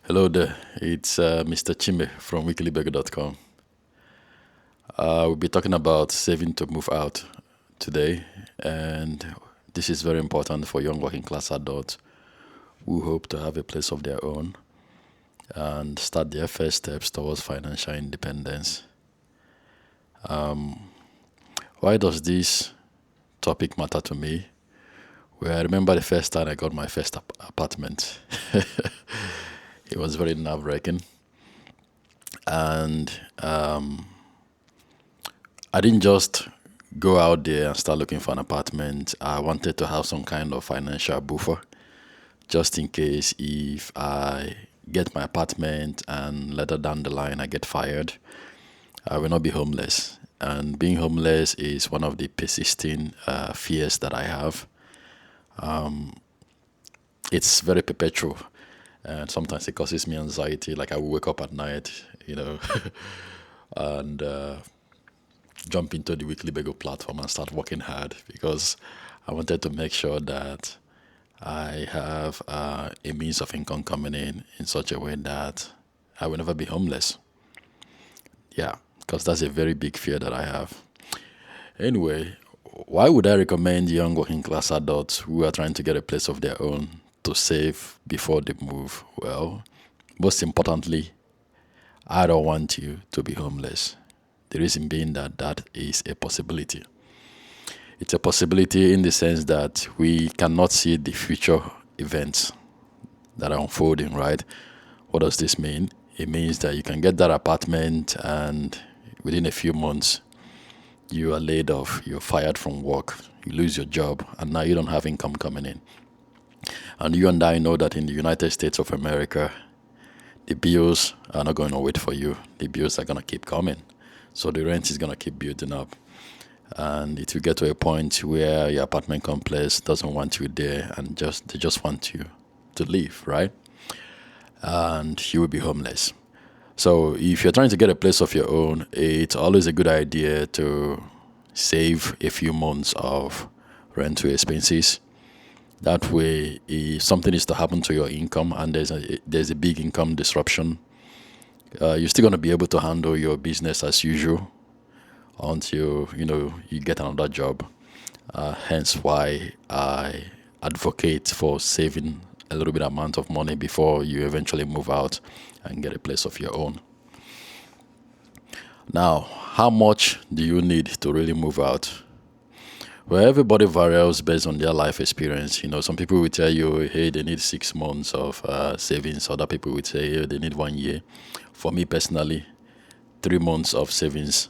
Hello there, it's Mr. Chime from weeklyburger.com. We'll be talking about saving to move out today, and this is very important for young working class adults who hope to have a place of their own and start their first steps towards financial independence. Why does this topic matter to me? Well, I remember the first time I got my first apartment. It was very nerve wracking, and I didn't just go out there and start looking for an apartment. I wanted to have some kind of financial buffer just in case if I get my apartment and later down the line I get fired, I will not be homeless. And being homeless is one of the persisting fears that I have. It's very perpetual, and sometimes it causes me anxiety. Like I will wake up at night, and jump into the Weekly Bagel platform and start working hard because I wanted to make sure that I have a means of income coming in such a way that I will never be homeless. Yeah, because that's a very big fear that I have. Anyway, why would I recommend young working class adults who are trying to get a place of their own to save before they move? Well, most importantly, I don't want you to be homeless. The reason being that that is a possibility. It's a possibility in the sense that we cannot see the future events that are unfolding, right? What does this mean? It means that you can get that apartment and within a few months you are laid off, you're fired from work, you lose your job, and now you don't have income coming in. And you and I know that in the United States of America, the bills are not going to wait for you. The bills are going to keep coming. So the rent is going to keep building up. And it will get to a point where your apartment complex doesn't want you there and they just want you to leave, right? And you will be homeless. So if you're trying to get a place of your own, it's always a good idea to save a few months of rental expenses. That way, if something is to happen to your income and there's a big income disruption, you're still going to be able to handle your business as usual until you get another job. Hence, why I advocate for saving a little bit amount of money before you eventually move out and get a place of your own. Now, how much do you need to really move out? Well, everybody varies based on their life experience. Some people will tell you, hey, they need 6 months of savings. Other people would say, hey, they need 1 year. For me personally, 3 months of savings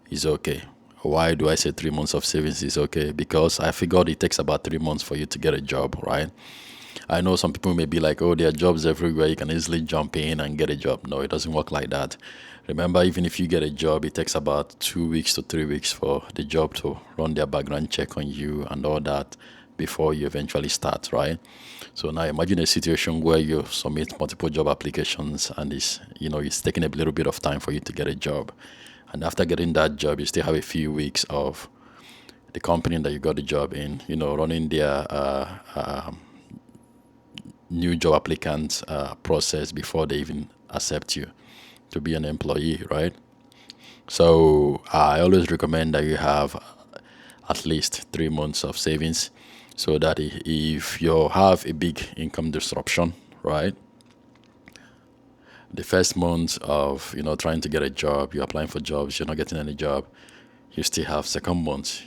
is okay. Why do I say 3 months of savings is okay? Because I figured it takes about 3 months for you to get a job, right? I know some people may be like, oh, there are jobs everywhere. You can easily jump in and get a job. No, it doesn't work like that. Remember, even if you get a job, it takes about 2 weeks to 3 weeks for the job to run their background check on you and all that before you eventually start, right? So now imagine a situation where you submit multiple job applications and it's taking a little bit of time for you to get a job. And after getting that job, you still have a few weeks of the company that you got the job in, running their new job applicant process before they even accept you to be an employee, right? So I always recommend that you have at least 3 months of savings so that if you have a big income disruption, right? The first month of trying to get a job, you're applying for jobs, you're not getting any job, you still have second month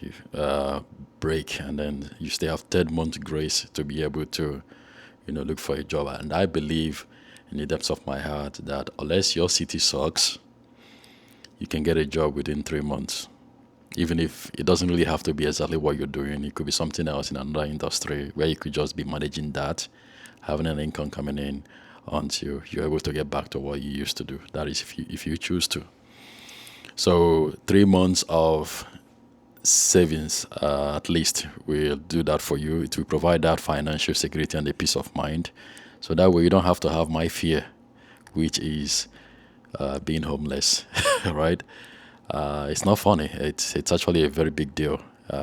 break, and then you still have third month grace to be able to look for a job. And I believe in the depths of my heart that unless your city sucks, you can get a job within 3 months. Even if it doesn't really have to be exactly what you're doing, it could be something else in another industry where you could just be managing that, having an income coming in until you're able to get back to what you used to do. That is if you choose to. So 3 months of savings at least will do that for you. It will provide that financial security and a peace of mind. So that way you don't have to have my fear, which is being homeless, right? It's not funny. It's actually a very big deal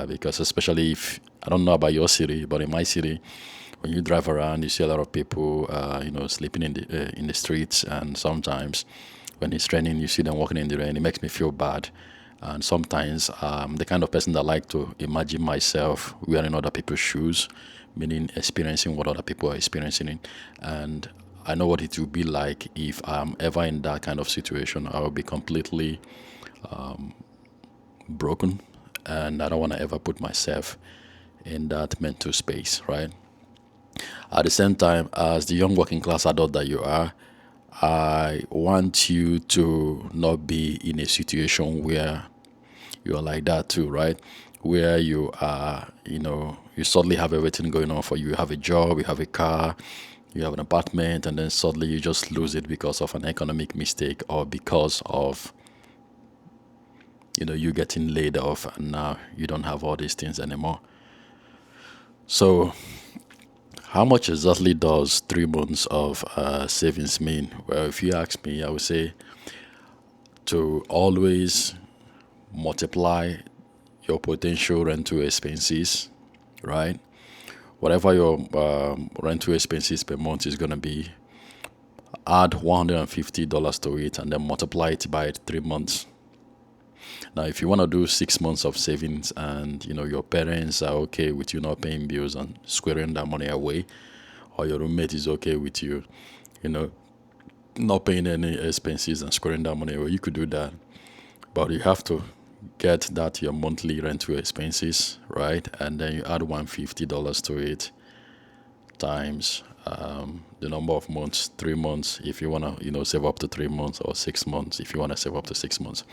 because especially if I don't know about your city, but in my city, When you drive around, you see a lot of people, sleeping in the streets, and sometimes when it's raining, you see them walking in the rain. It makes me feel bad, and sometimes the kind of person that like to imagine myself wearing other people's shoes, meaning experiencing what other people are experiencing, and I know what it will be like if I'm ever in that kind of situation. I will be completely broken, and I don't want to ever put myself in that mental space, right? At the same time, as the young working class adult that you are, I want you to not be in a situation where you're like that too, right? Where you are, you suddenly have everything going on for you. You have a job, you have a car, you have an apartment, and then suddenly you just lose it because of an economic mistake or because of, you getting laid off, and now you don't have all these things anymore. So, how much exactly does 3 months of savings mean? Well, if you ask me, I would say to always multiply your potential rental expenses, right? Whatever your rental expenses per month is going to be, add $150 to it and then multiply it by 3 months. Now, if you want to do 6 months of savings and your parents are okay with you not paying bills and squaring that money away, or your roommate is okay with you, you know, not paying any expenses and squaring that money away, you could do that. But you have to get that your monthly rental expenses, right? And then you add $150 to it times the number of months, 3 months, if you want to, save up to 3 months, or 6 months, if you want to save up to 6 months.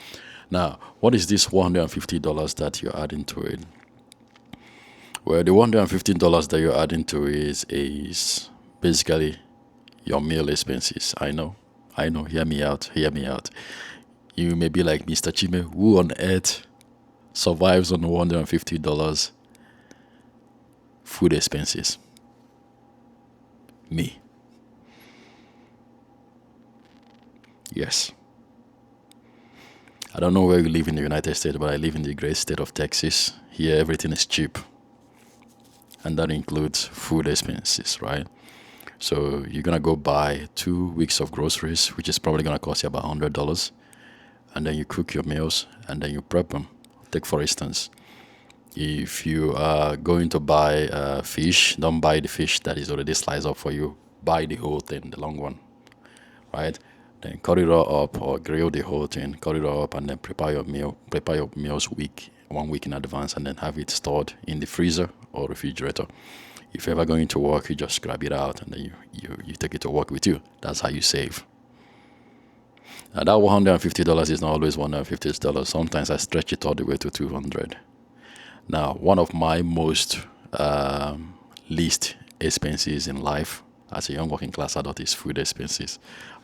Now, what is this $150 that you're adding to it? Well, the $150 that you're adding to it is basically your meal expenses. I know. Hear me out. Hear me out. You may be like, Mr. Chime, who on earth survives on $150 food expenses? Me. Yes. I don't know where you live in the United States, but I live in the great state of Texas. Here, everything is cheap, and that includes food expenses, right? So you're gonna go buy 2 weeks of groceries, which is probably gonna cost you about $100, and then you cook your meals and then you prep them. Take for instance, if you are going to buy fish, don't buy the fish that is already sliced up for you. Buy the whole thing, the long one, right? Then cut it all up or grill the whole thing, cut it all up, and then prepare your meal. Prepare your meals 1 week in advance, and then have it stored in the freezer or refrigerator. If you're ever going to work, you just grab it out and then you take it to work with you. That's how you save. Now that $150 is not always $150. Sometimes I stretch it all the way to $200. Now, one of my most least expenses in life as a young working class adult is food expenses.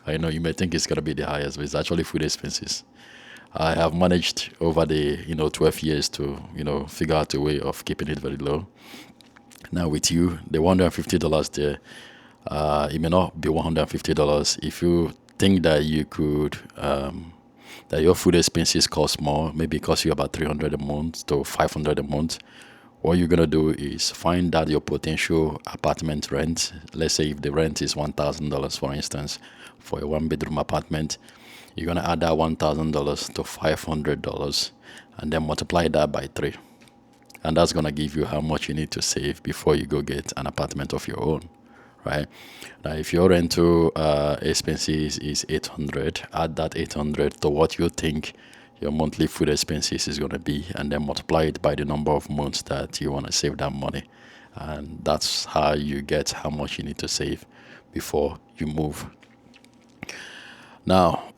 I know you may think it's gonna be the highest, but it's actually food expenses. I have managed over the 12 years to figure out a way of keeping it very low. Now with you, the $150 there, it may not be $150 if you think that you could that your food expenses cost more, maybe it costs you about $300 a month to $500 a month. What you're gonna do is find out your potential apartment rent. Let's say if the rent is $1,000, for instance, for a one-bedroom apartment, you're gonna add that $1,000 to $500 and then multiply that by 3. And that's gonna give you how much you need to save before you go get an apartment of your own, right? Now, if your rental expenses is 800, add that 800 to what you think your monthly food expenses is gonna be, and then multiply it by the number of months that you wanna save that money, and that's how you get how much you need to save before you move. Now,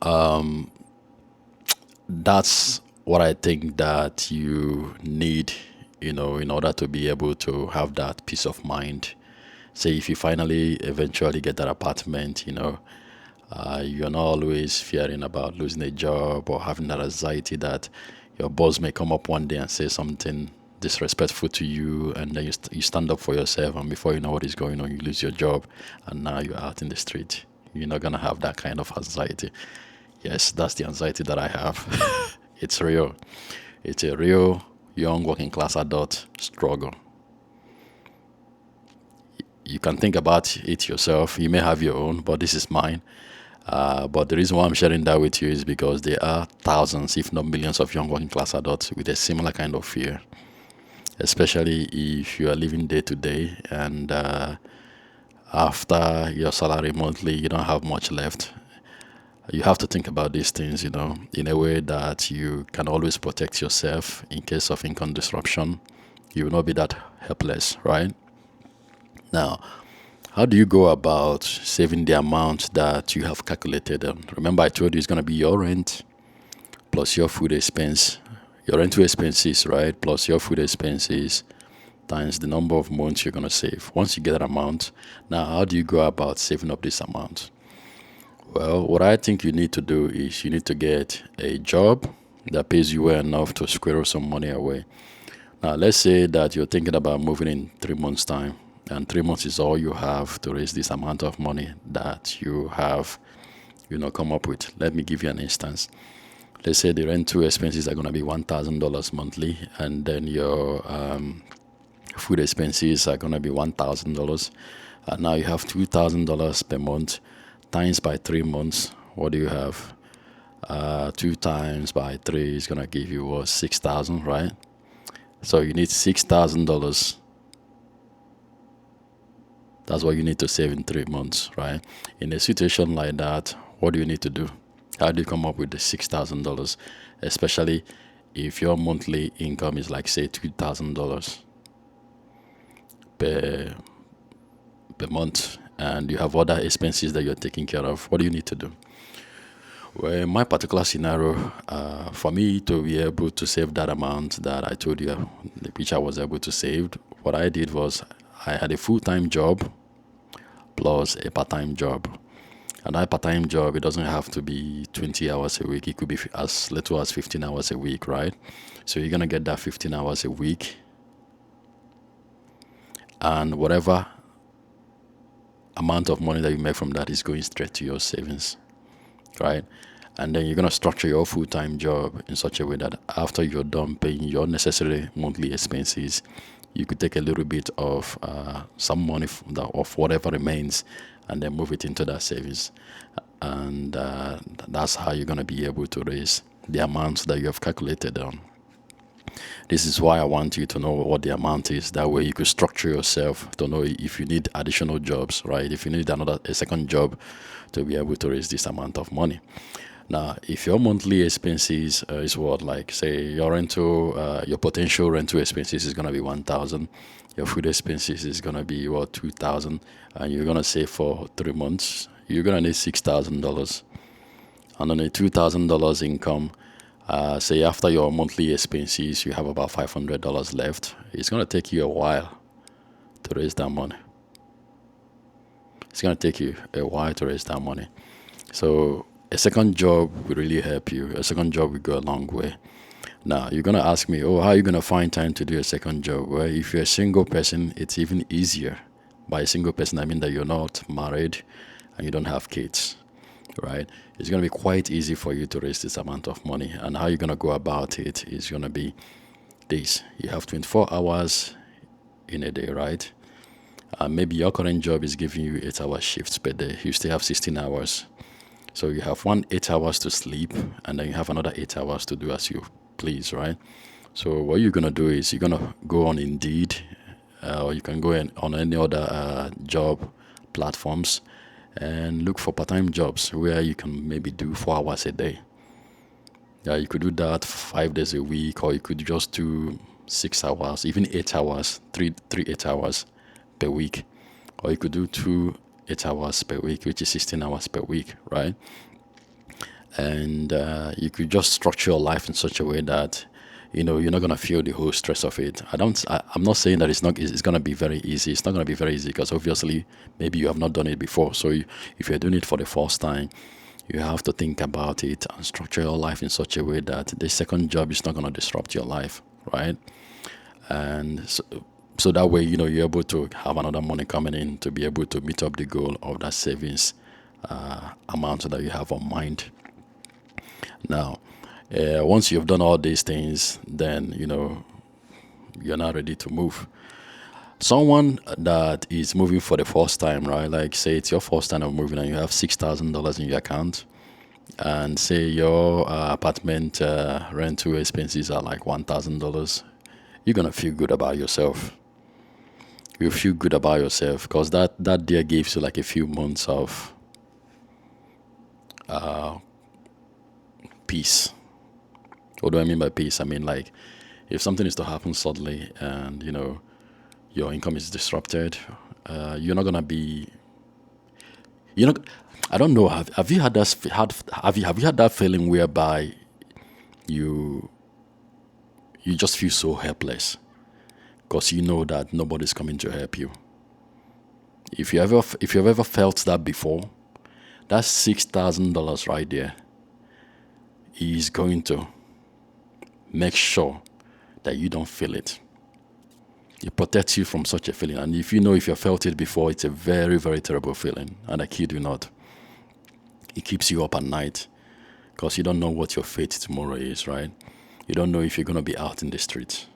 that's what I think that you need, in order to be able to have that peace of mind. Say if you finally eventually get that apartment, you're not always fearing about losing a job or having that anxiety that your boss may come up one day and say something disrespectful to you, and then you stand up for yourself, and before you know what is going on, you lose your job, and now you're out in the street. You're not gonna have that kind of anxiety. Yes, that's the anxiety that I have. It's real. It's a real young working class adult struggle. you can think about it yourself. You may have your own, but this is mine. But the reason why I'm sharing that with you is because there are thousands, if not millions, of young working class adults with a similar kind of fear, especially if you are living day to day and after your salary monthly, you don't have much left. You have to think about these things, in a way that you can always protect yourself in case of income disruption. You will not be that helpless, right? Now, how do you go about saving the amount that you have calculated? Remember, I told you it's going to be your rent plus your food expense, your rental expenses, right? Plus your food expenses times the number of months you're going to save. Once you get that amount, now how do you go about saving up this amount? Well, what I think you need to do is you need to get a job that pays you well enough to squirrel some money away. Now, let's say that you're thinking about moving in 3 months' time, and 3 months is all you have to raise this amount of money that you have, come up with. Let me give you an instance. Let's say the rental expenses are going to be $1,000 monthly, and then your food expenses are going to be $1,000. And now you have $2,000 per month times by 3 months. What do you have? 2 times by 3 is going to give you what, 6,000, right? So you need $6,000. That's what you need to save in 3 months, right? In a situation like that, what do you need to do? How do you come up with the $6,000? Especially if your monthly income is like, say, $2,000 per month, and you have other expenses that you're taking care of. What do you need to do? Well, in my particular scenario, for me to be able to save that amount that I told you, which I was able to save, what I did was I had a full-time job plus a part-time job. And that part-time job, it doesn't have to be 20 hours a week. It could be as little as 15 hours a week, right? So you're going to get that 15 hours a week. And whatever amount of money that you make from that is going straight to your savings, right? And then you're going to structure your full-time job in such a way that after you're done paying your necessary monthly expenses, you could take a little bit of some money of whatever remains and then move it into that savings. And that's how you're going to be able to raise the amounts that you have calculated on. This is why I want you to know what the amount is. That way you could structure yourself to know if you need additional jobs, right? If you need a second job to be able to raise this amount of money. Now, if your monthly expenses is what, like, say, your potential rental expenses is going to be 1,000, your food expenses is going to be, what, 2,000, and you're going to save for 3 months, you're going to need $6,000. And on a $2,000 income, say after your monthly expenses, you have about $500 left. It's going to take you a while to raise that money. It's going to take you a while to raise that money. So a second job will really help you. A second job will go a long way. Now, you're going to ask me, how are you going to find time to do a second job? Well, if you're a single person, it's even easier. By a single person, I mean that you're not married and you don't have kids, right? It's going to be quite easy for you to raise this amount of money. And how you're going to go about it is going to be this. You have 24 hours in a day, right? Maybe your current job is giving you 8-hour shifts per day. You still have 16 hours. So you have 8 hours to sleep, and then you have another 8 hours to do as you please, right? So what you're going to do is you're going to go on Indeed, or you can go on any other job platforms and look for part-time jobs where you can maybe do 4 hours a day. Yeah, you could do that 5 days a week, or you could just do 6 hours, even 8 hours, three 8 hours per week, or you could do 2 8 hours per week, which is 16 hours per week, right? And you could just structure your life in such a way that you're not going to feel the whole stress of it. I'm not saying that it's going to be very easy. It's not going to be very easy because obviously maybe you have not done it before. So if you're doing it for the first time, you have to think about it and structure your life in such a way that the second job is not going to disrupt your life, right? And so that way, you're able to have another money coming in to be able to meet up the goal of that savings amount that you have on mind. Now, once you've done all these things, then, you're now ready to move. Someone that is moving for the first time, right? Like say it's your first time of moving and you have $6,000 in your account, and say your apartment rental expenses are like $1,000, you're gonna feel good about yourself. You feel good about yourself because that there gives you like a few months of peace. What do I mean by peace? I mean like if something is to happen suddenly and your income is disrupted, you're not gonna be you know I don't know. Have you had that have you had that feeling whereby you you just feel so helpless because you know that nobody's coming to help you. If you've ever felt that before, that $6,000 right there is going to make sure that you don't feel it. It protects you from such a feeling. And if you've felt it before, it's a very, very terrible feeling. And I kid you not. It keeps you up at night because you don't know what your fate tomorrow is, right? You don't know if you're going to be out in the streets.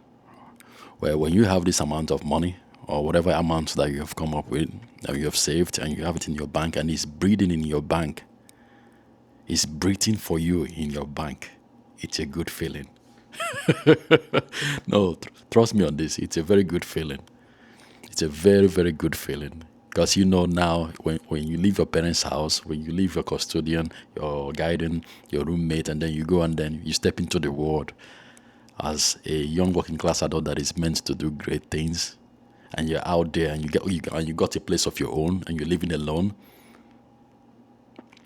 Well, when you have this amount of money or whatever amount that you have come up with, that you have saved and you have it in your bank and it's breathing in your bank, it's breathing for you in your bank, it's a good feeling. No, trust me on this. It's a very good feeling. It's a very, very good feeling. Because now, when you leave your parents' house, when you leave your custodian, your guardian, your roommate, and then you go and then you step into the world as a young working class adult that is meant to do great things, and you're out there and you got a place of your own and you're living alone,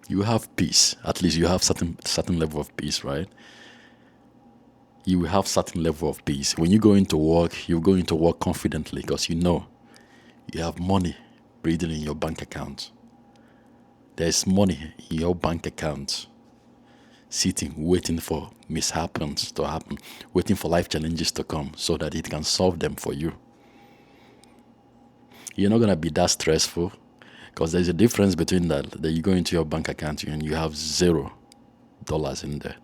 you have peace. At least you have certain level of peace, right? You will have certain level of peace. When you go into work, you go into work confidently because you have money breathing in your bank account. There's money in your bank account sitting, waiting for mishaps to happen, waiting for life challenges to come so that it can solve them for you. You're not going to be that stressful because there's a difference between that you go into your bank account and you have $0 in there.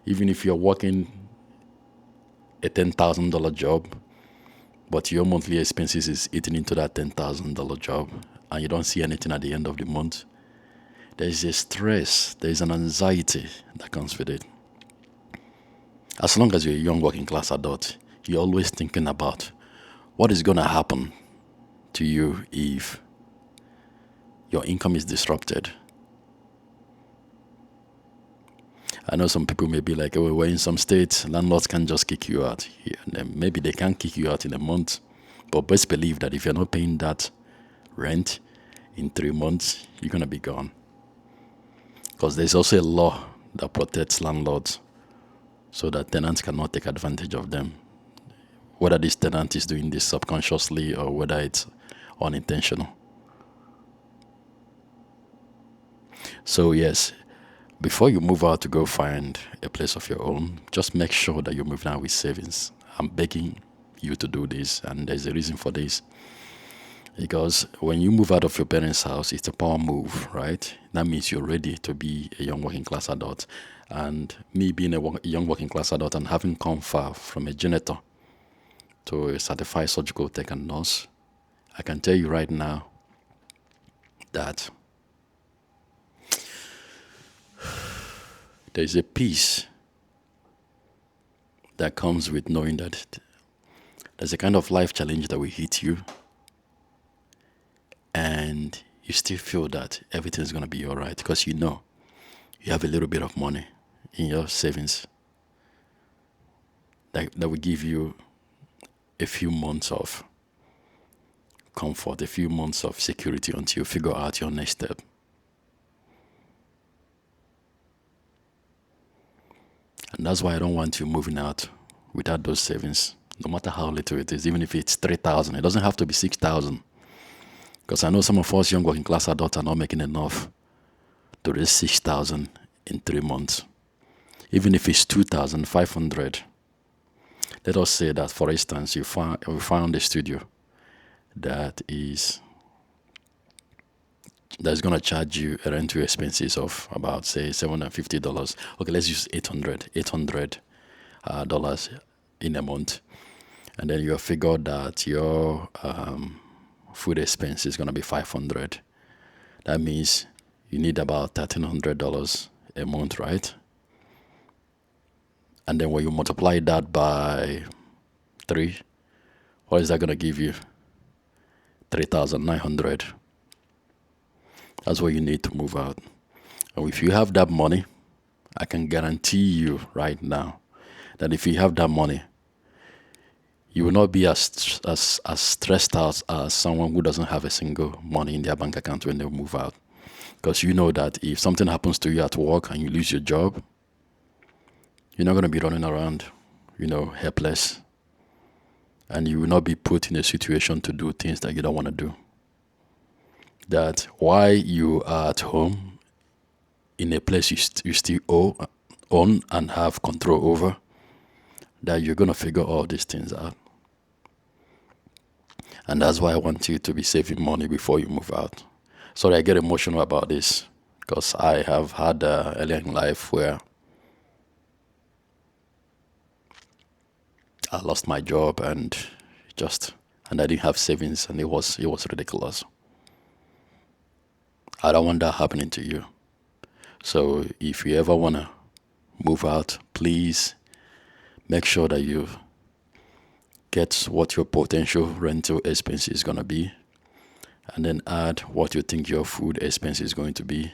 Even if you're working a $10,000 job, but your monthly expenses is eating into that $10,000 job and you don't see anything at the end of the month, there's a stress, there's an anxiety that comes with it. As long as you're a young working class adult, you're always thinking about what is going to happen to you if your income is disrupted. I know some people may be like, oh, we're in some states, landlords can just kick you out. Yeah, maybe they can kick you out in a month, but best believe that if you're not paying that rent in 3 months, you're going to be gone. Because there's also a law that protects landlords so that tenants cannot take advantage of them. Whether this tenant is doing this subconsciously or whether it's unintentional. So yes, before you move out to go find a place of your own, just make sure that you're moving out with savings. I'm begging you to do this, and there's a reason for this. Because when you move out of your parents' house, it's a power move, right? That means you're ready to be a young working class adult. And me being a young working class adult and having come far from a janitor to a certified surgical tech and nurse, I can tell you right now that there's a peace that comes with knowing that there's a kind of life challenge that will hit you and you still feel that everything's going to be all right because you have a little bit of money in your savings that will give you a few months of comfort, a few months of security until you figure out your next step. And that's why I don't want you moving out without those savings, no matter how little it is, even if it's 3,000. It doesn't have to be 6,000. Because I know some of us young working class adults are not making enough to raise 6,000 in 3 months. Even if it's 2,500. Let us say that, for instance, you found a studio that's going to charge you a rental expenses of about, say, $750. Okay, let's use $800 dollars in a month. and then you figure that your food expense is going to be 500. That means you need about $1,300 a month, right? And then when you multiply that by 3, what is that going to give you? 3,900. That's what you need to move out. And if you have that money, I can guarantee you right now that if you have that money, you will not be as stressed out as someone who doesn't have a single money in their bank account when they move out. Because you know that if something happens to you at work and you lose your job, you're not going to be running around, helpless. And you will not be put in a situation to do things that you don't want to do. That while you are at home, in a place you still own and have control over, that you're going to figure all these things out. And that's why I want you to be saving money before you move out. Sorry, I get emotional about this because I have had earlier in life where I lost my job and I didn't have savings, and it was ridiculous. I don't want that happening to you. So if you ever want to move out, please make sure that you get what your potential rental expense is going to be, and then add what you think your food expense is going to be,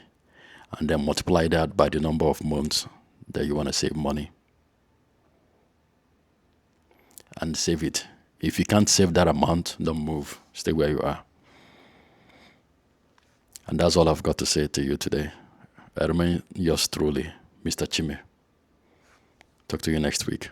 and then multiply that by the number of months that you want to save money, and save it. If you can't save that amount, don't move. Stay where you are. And that's all I've got to say to you today. I remain yours truly, Mr. Chime. Talk to you next week.